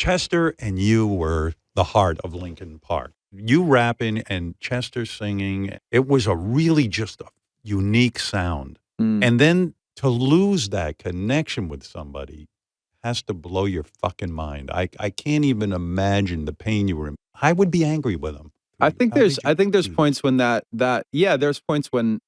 Chester and you were the heart of Lincoln Park. You rapping and Chester singing, it was a really just a unique sound. Mm. And then to lose that connection with somebody has to blow your fucking mind. I can't even imagine the pain you were in. I would be angry with him. I think How there's did you do that? points when there's points when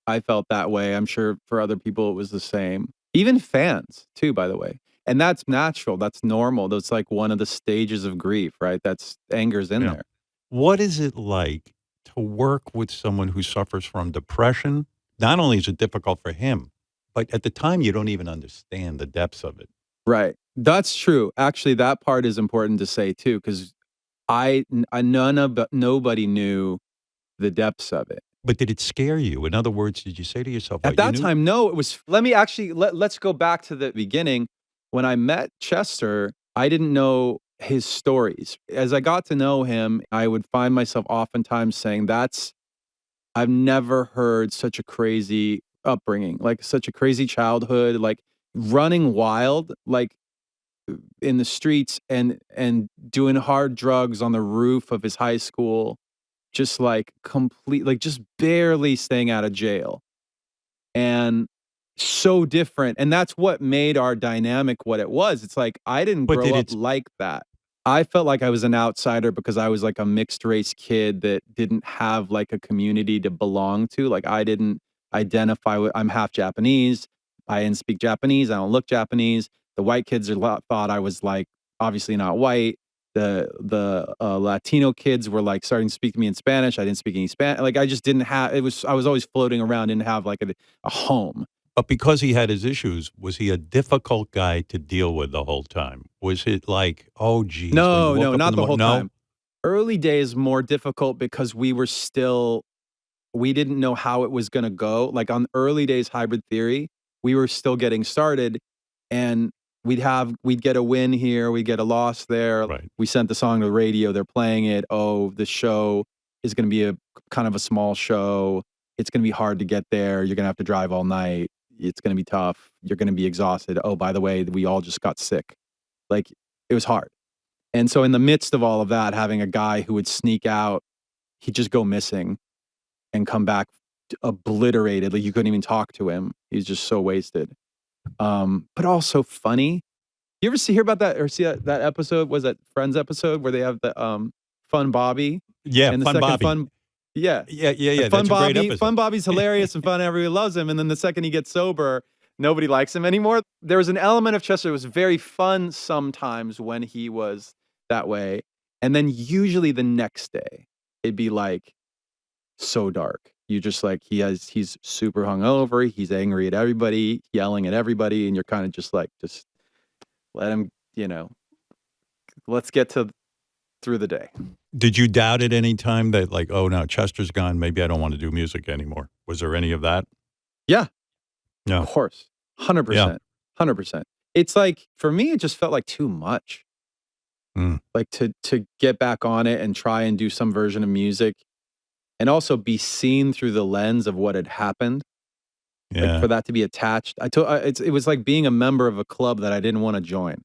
I felt that way. I'm sure for other people it was the same. Even fans too, by the way. And that's natural. That's normal. That's like one of the stages of grief, right? That's anger's in Yeah. there. What is it like to work with someone who suffers from depression? Not only is it difficult for him, but at the time you don't even understand the depths of it. Right. That's true. Actually, that part is important to say too, because nobody knew the depths of it. But did it scare you? In other words, did you say to yourself, At what you that knew? time, no, it was, let's go back to the beginning. When I met Chester, I didn't know his stories. As I got to know him, I would find myself oftentimes saying, I've never heard such a crazy upbringing, like such a crazy childhood, like running wild, like in the streets and doing hard drugs on the roof of his high school, just like just barely staying out of jail. And so different. And that's what made our dynamic what it was. It's like I didn't But grow did up it like that. I felt like I was an outsider because I was like a mixed race kid that didn't have like a community to belong to. Like I didn't identify with, I'm half Japanese. I didn't speak Japanese. I don't look Japanese. The white kids thought I was like obviously not white. The Latino kids were like starting to speak to me in Spanish. I didn't speak any Spanish. Like I just didn't have. I was always floating around. Didn't have like a home. But because he had his issues, was he a difficult guy to deal with the whole time? Was it like, oh, geez, when you No, woke no, up in not the the morning? whole No? time. Early days more difficult because we didn't know how it was gonna go. Like on early days hybrid theory, we were still getting started and we'd get a win here, we'd get a loss there. Right. We sent the song to the radio, they're playing it. Oh, the show is gonna be a kind of a small show. It's gonna be hard to get there. You're gonna have to drive all night. It's gonna be tough. You're gonna be exhausted. Oh, by the way, we all just got sick. Like it was hard. And so in the midst of all of that, having a guy who would sneak out, he'd just go missing and come back obliterated. Like you couldn't even talk to him. He's just so wasted. But also funny. You ever hear about that or see that episode? Was that Friends episode where they have the Fun Bobby? Yeah, And the Fun second Bobby. Fun, yeah. Yeah. Fun That's a great Bobby, episode. Fun Bobby's hilarious and fun. Everybody loves him. And then the second he gets sober, nobody likes him anymore. There was an element of Chester that was very fun sometimes when he was that way. And then usually the next day, it'd be like so dark. You just like he's super hungover, he's angry at everybody, yelling at everybody, and you're kind of just like, just let him, let's get through the day. Did you doubt at any time that like, oh, no, Chester's gone, maybe I don't want to do music anymore? Was there any of that? Yeah. No. Of course. 100%. Yeah. 100%. It's like, for me, it just felt like too much. Like to get back on it and try and do some version of music and also be seen through the lens of what had happened. Yeah. Like for that to be attached. It was like being a member of a club that I didn't want to join.